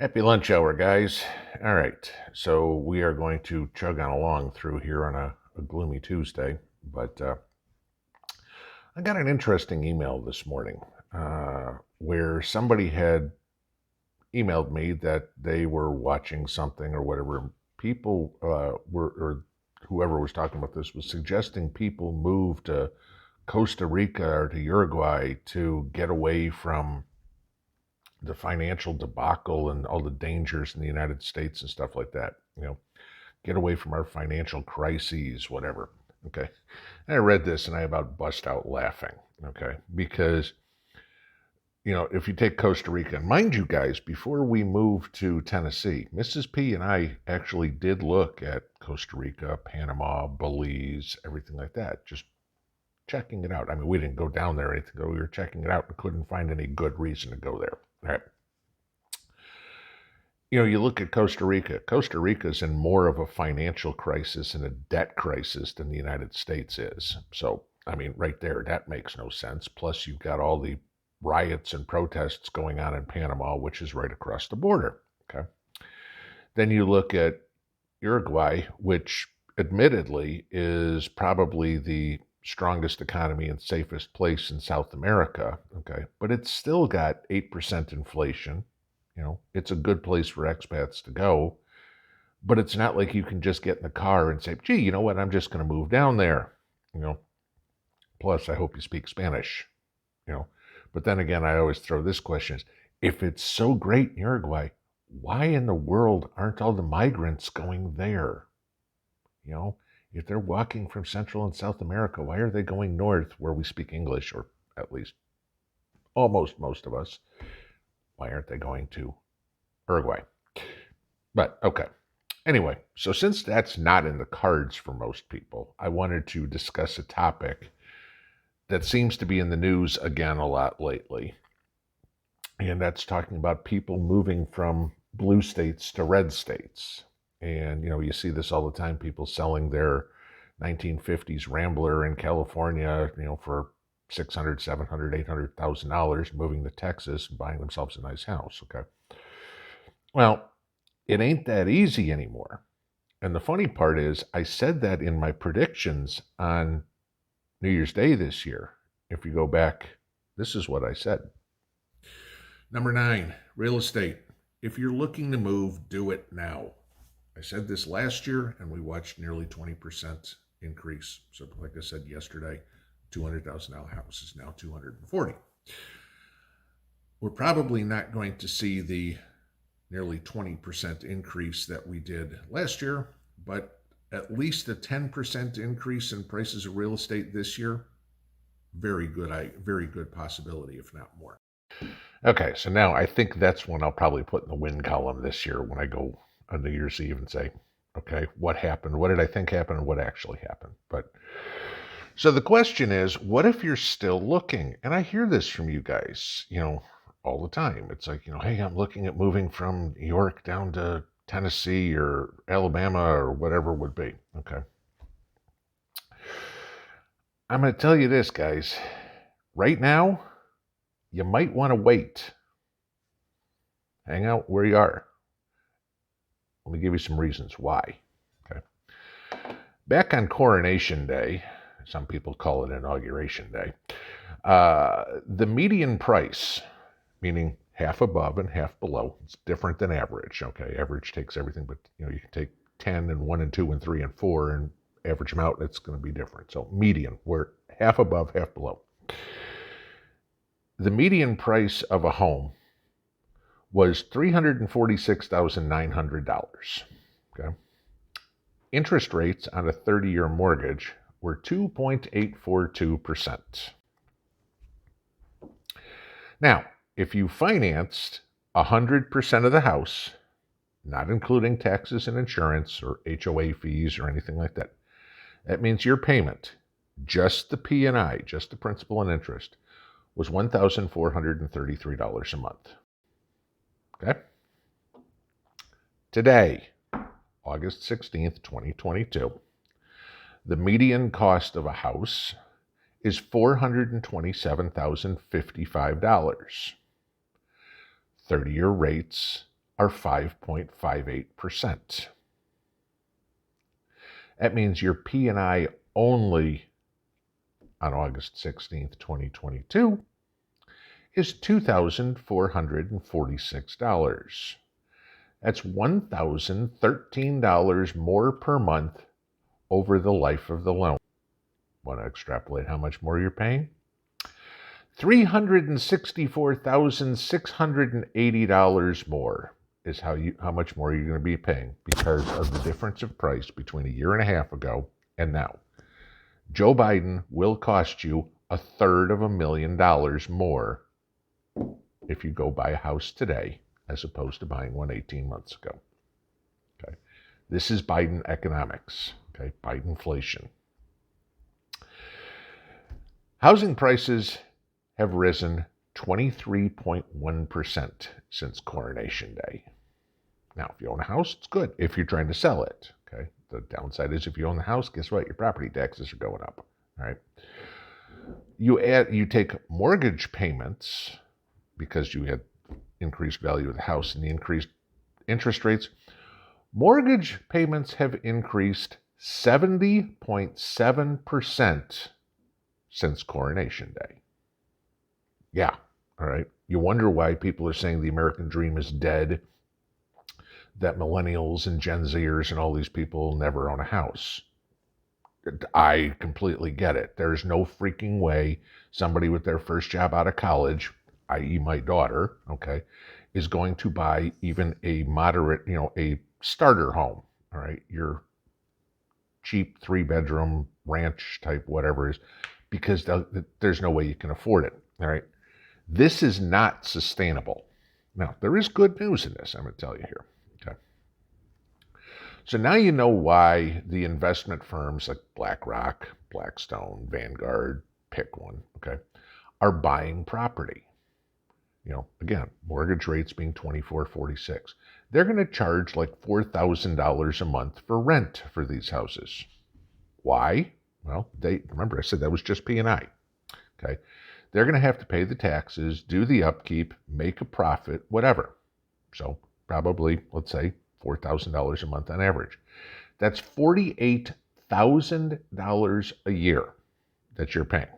Happy lunch hour, guys. All right, so we are going to chug on along through here on a gloomy Tuesday, but I got an interesting email this morning where somebody had emailed me that they were watching something or whatever. People or whoever was talking about this was suggesting people move to Costa Rica or to Uruguay to get away from the financial debacle and all the dangers in the United States and stuff like that. Get away from our financial crises, whatever. Okay. And I read this and I about bust out laughing. Okay. Because, if you take Costa Rica, and mind you guys, before we moved to Tennessee, Mrs. P and I actually did look at Costa Rica, Panama, Belize, everything like that, just checking it out. I mean, we didn't go down there or anything, we were checking it out and couldn't find any good reason to go there. All right. You look at Costa Rica. Costa Rica is in more of a financial crisis and a debt crisis than the United States is. So, I mean, right there, that makes no sense. Plus, you've got all the riots and protests going on in Panama, which is right across the border. Okay. Then you look at Uruguay, which admittedly is probably the strongest economy and safest place in South America. Okay. But it's still got 8% inflation. It's a good place for expats to go, but it's not like you can just get in the car and say, gee, you know what, I'm just going to move down there. Plus, I hope you speak Spanish. But then again, I always throw this question: if it's so great in Uruguay, why in the world aren't all the migrants going there? If they're walking from Central and South America, why are they going north where we speak English, or at least almost most of us? Why aren't they going to Uruguay? But okay. Anyway, so since that's not in the cards for most people, I wanted to discuss a topic that seems to be in the news again a lot lately. And that's talking about people moving from blue states to red states. And, you see this all the time, people selling their 1950s Rambler in California, for $600,000, $700,000, $800,000, moving to Texas and buying themselves a nice house. Okay. Well, it ain't that easy anymore. And the funny part is, I said that in my predictions on New Year's Day this year. If you go back, this is what I said. Number 9, real estate. If you're looking to move, do it now. I said this last year, and we watched nearly 20% increase. So, like I said yesterday, $200,000 house is now $240,000. We're probably not going to see the nearly 20% increase that we did last year, but at least a 10% increase in prices of real estate this year. Very good possibility, if not more. Okay, so now I think that's when I'll probably put in the win column this year when I go on New Year's Eve and say, okay, what happened? What did I think happened and what actually happened? But so the question is, what if you're still looking? And I hear this from you guys, all the time. It's like, hey, I'm looking at moving from New York down to Tennessee or Alabama or whatever it would be. Okay. I'm going to tell you this, guys. Right now, you might want to wait. Hang out where you are. Let me give you some reasons why. Okay. Back on Coronation Day, some people call it Inauguration Day, the median price, meaning half above and half below, it's different than average. Okay, average takes everything, but you can take 10 and 1 and 2 and 3 and 4 and average them out, and it's going to be different. So median, we're half above, half below. The median price of a home was $346,900. Okay. Interest rates on a 30-year mortgage were 2.842%. Now, if you financed 100% of the house, not including taxes and insurance or HOA fees or anything like that, that means your payment, just the P&I, just the principal and interest, was $1,433 a month. Okay? Today, August 16th, 2022, the median cost of a house is $427,055. 30-year rates are 5.58%. That means your P&I only on August 16th, 2022 is $2,446. That's $1,013 more per month over the life of the loan. Want to extrapolate how much more you're paying? $364,680 more is how much more you're going to be paying because of the difference of price between a year and a half ago and now. Joe Biden will cost you $250,000 more if you go buy a house today as opposed to buying one 18 months ago. Okay, this is Biden economics. Okay, BIDENFLATION. Housing prices have risen 23.1% since Coronation Day. Now, if you own a house, it's good if you're trying to sell it. Okay, the downside is if you own the house, guess what? Your property taxes are going up. All right. You take mortgage payments because you had increased value of the house and the increased interest rates. Mortgage payments have increased 70.7% since Coronation Day. Yeah, all right. You wonder why people are saying the American dream is dead, that millennials and Gen Zers and all these people will never own a house. I completely get it. There's no freaking way somebody with their first job out of college, i.e. my daughter, okay, is going to buy even a moderate, a starter home, all right, your cheap 3-bedroom ranch type whatever it is, because there's no way you can afford it, all right? This is not sustainable. Now, there is good news in this, I'm going to tell you here, okay? So now you know why the investment firms like BlackRock, Blackstone, Vanguard, pick one, okay, are buying property. Again, mortgage rates being 24.46. They're going to charge like $4,000 a month for rent for these houses. Why? Well, remember I said that was just P&I. Okay, they're going to have to pay the taxes, do the upkeep, make a profit, whatever. So probably, let's say, $4,000 a month on average. That's $48,000 a year that you're paying.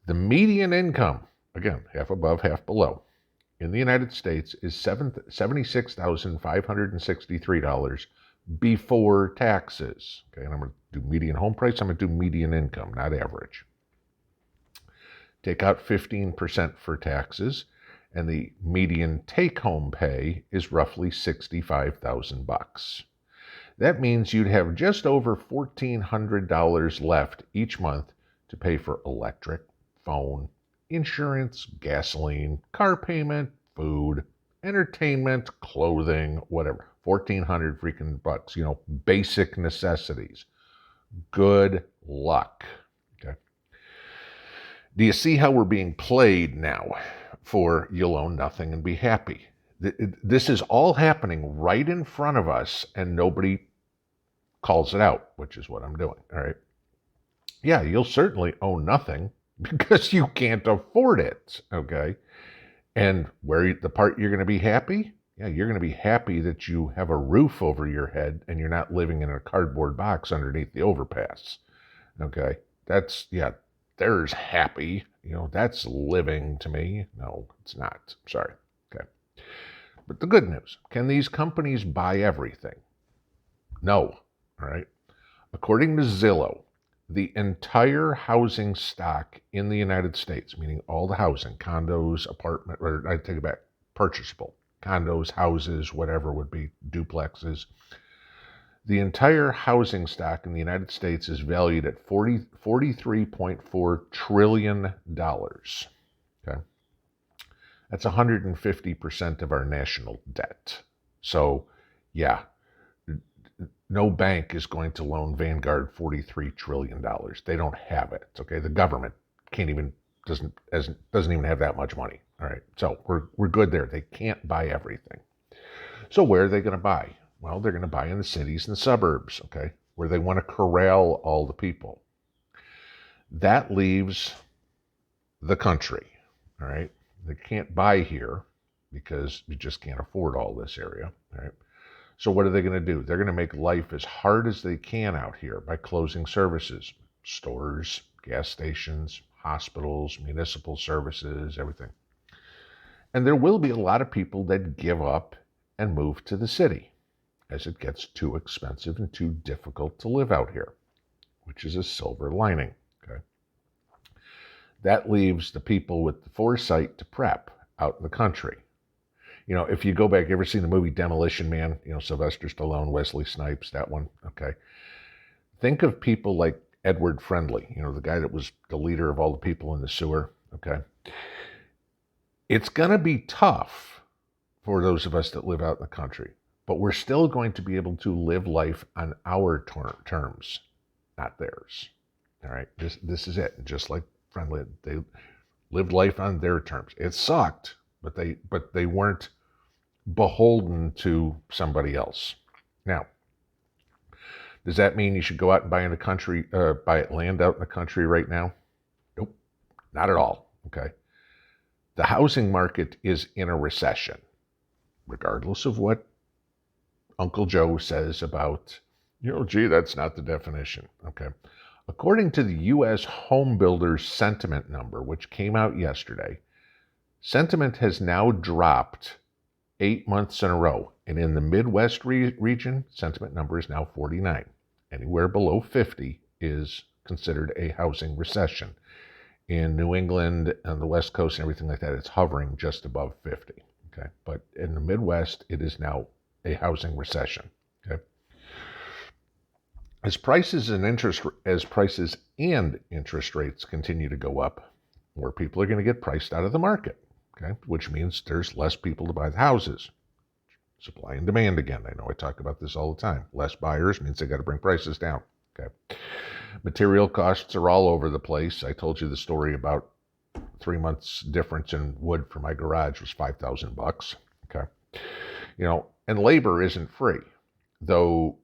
The median income, again, half above, half below, in the United States is $76,563 before taxes. Okay, and I'm going to do median home price. I'm going to do median income, not average. Take out 15% for taxes, and the median take-home pay is roughly $65,000. That means you'd have just over $1,400 left each month to pay for electric, phone, insurance, gasoline, car payment, food, entertainment, clothing, whatever. 1,400 freaking bucks, basic necessities. Good luck. Okay. Do you see how we're being played now for you'll own nothing and be happy? This is all happening right in front of us and nobody calls it out, which is what I'm doing. All right. Yeah, you'll certainly own nothing because you can't afford it. Okay. And the part you're going to be happy? Yeah, you're going to be happy that you have a roof over your head and you're not living in a cardboard box underneath the overpass. Okay. There's happy. That's living to me. No, it's not. Sorry. Okay. But the good news, can these companies buy everything? No. All right. According to Zillow, the entire housing stock in the United States, meaning all the housing, condos, I take it back, purchasable, condos, houses, whatever would be, duplexes. The entire housing stock in the United States is valued at $43.4 trillion. Okay. That's 150% of our national debt. So, yeah, no bank is going to loan Vanguard $43 trillion. They don't have it. Okay, the government doesn't even have that much money. All right, so we're good there. They can't buy everything. So where are they going to buy? Well, they're going to buy in the cities and the suburbs. Okay, where they want to corral all the people. That leaves the country. All right, they can't buy here. because you just can't afford all this area, right? So what are they going to do? They're going to make life as hard as they can out here by closing services, stores, gas stations, hospitals, municipal services, everything. And there will be a lot of people that give up and move to the city as it gets too expensive and too difficult to live out here, which is a silver lining. Okay. That leaves the people with the foresight to prep out in the country. You know, if you go back, you ever seen the movie Demolition Man? You know, Sylvester Stallone, Wesley Snipes, that one. Okay. Think of people like Edward Friendly, you know, the guy that was the leader of all the people in the sewer. Okay. It's going to be tough for those of us that live out in the country, but we're still going to be able to live life on our terms, not theirs. All right. This is it. Just like Friendly, they lived life on their terms. It sucked, but they weren't beholden to somebody else. Now, does that mean you should go out and buy land out in the country right now? Nope, not at all. Okay. The housing market is in a recession, regardless of what Uncle Joe says about, gee, that's not the definition. Okay. According to the U.S. Home Builders Sentiment Number, which came out yesterday, sentiment has now dropped 8 months in a row. And in the Midwest region, sentiment number is now 49. Anywhere below 50 is considered a housing recession. In New England and the West Coast and everything like that, it's hovering just above 50. Okay. But in the Midwest, it is now a housing recession. Okay. As prices and interest rates continue to go up, more people are going to get priced out of the market. Okay, which means there's less people to buy the houses. Supply and demand again. I know I talk about this all the time. Less buyers means they got to bring prices down. Okay. Material costs are all over the place. I told you the story about 3 months difference in wood for my garage was $5,000. Okay. And labor isn't free, though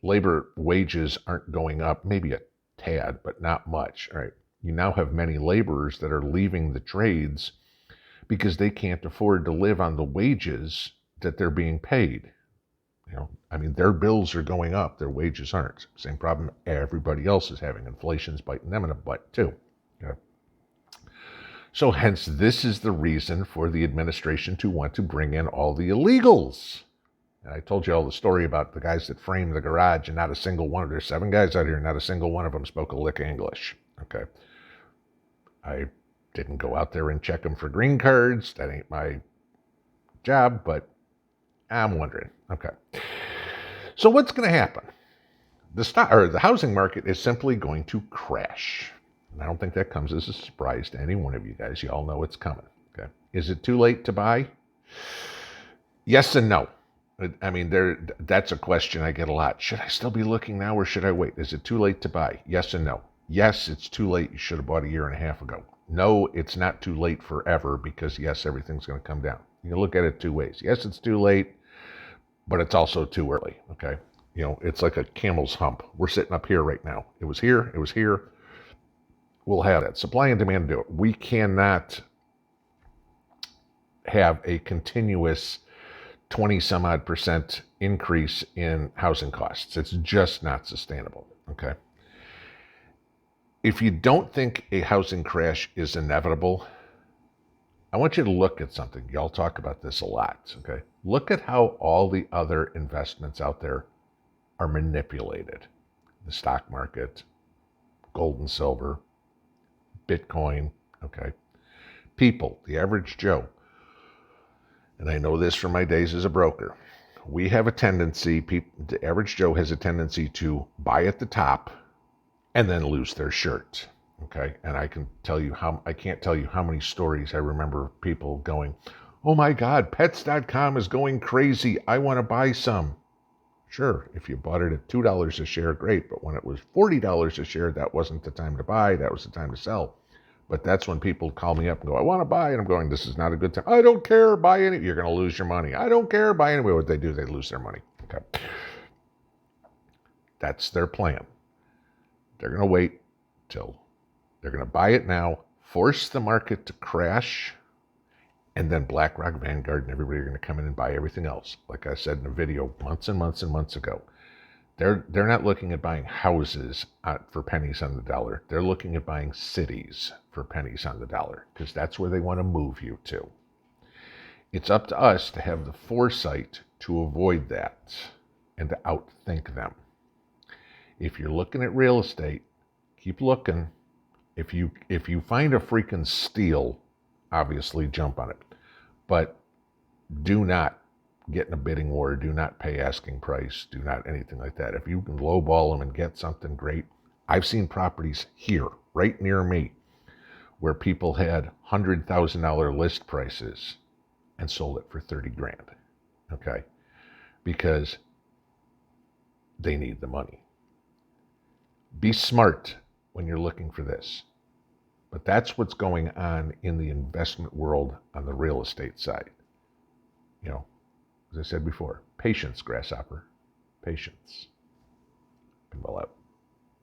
labor wages aren't going up, maybe a tad, but not much. All right. You now have many laborers that are leaving the trades because they can't afford to live on the wages that they're being paid. Their bills are going up, their wages aren't. Same problem everybody else is having. Inflation's biting them in the butt too. Okay. So hence, this is the reason for the administration to want to bring in all the illegals. And I told you all the story about the guys that framed the garage, and not a single one of there's 7 guys out here, not a single one of them spoke a lick of English. Okay. I didn't go out there and check them for green cards. That ain't my job, but I'm wondering. Okay. So what's going to happen? The housing market is simply going to crash. And I don't think that comes as a surprise to any one of you guys. You all know it's coming. Okay. Is it too late to buy? Yes and no. That's a question I get a lot. Should I still be looking now or should I wait? Is it too late to buy? Yes and no. Yes, it's too late. You should have bought a year and a half ago. No, it's not too late forever because, yes, everything's going to come down. You can look at it 2 ways. Yes, it's too late, but it's also too early, okay? It's like a camel's hump. We're sitting up here right now. It was here. We'll have that. Supply and demand do it. We cannot have a continuous 20-some-odd% increase in housing costs. It's just not sustainable, okay? If you don't think a housing crash is inevitable, I want you to look at something. Y'all talk about this a lot, okay? Look at how all the other investments out there are manipulated. The stock market, gold and silver, Bitcoin, okay? People, the average Joe, and I know this from my days as a broker, we have a tendency, the average Joe has a tendency to buy at the top and then lose their shirt. Okay. And I can't tell you how many stories I remember people going, oh my God, pets.com is going crazy. I want to buy some. Sure. If you bought it at $2 a share, great. But when it was $40 a share, that wasn't the time to buy. That was the time to sell. But that's when people call me up and go, I want to buy. And I'm going, this is not a good time. I don't care. Buy any. You're going to lose your money. I don't care. Buy anyway. What they do, they lose their money. Okay. That's their plan. They're going to wait till they're going to buy it now, force the market to crash, And then BlackRock, Vanguard, and everybody are going to come in and buy everything else. Like I said in a video months and months and months ago, they're not looking at buying houses for pennies on the dollar. They're looking at buying cities for pennies on the dollar because that's where they want to move you to. It's up to us to have the foresight to avoid that and to outthink them. If you're looking at real estate, keep looking. If you find a freaking steal, obviously jump on it. But do not get in a bidding war. Do not pay asking price. Do not anything like that. If you can lowball them and get something great. I've seen properties here, right near me, where people had $100,000 list prices and sold it for 30 grand. Okay? Because they need the money. Be smart when you're looking for this. But that's what's going on in the investment world on the real estate side. You know, as I said before, patience, grasshopper, patience.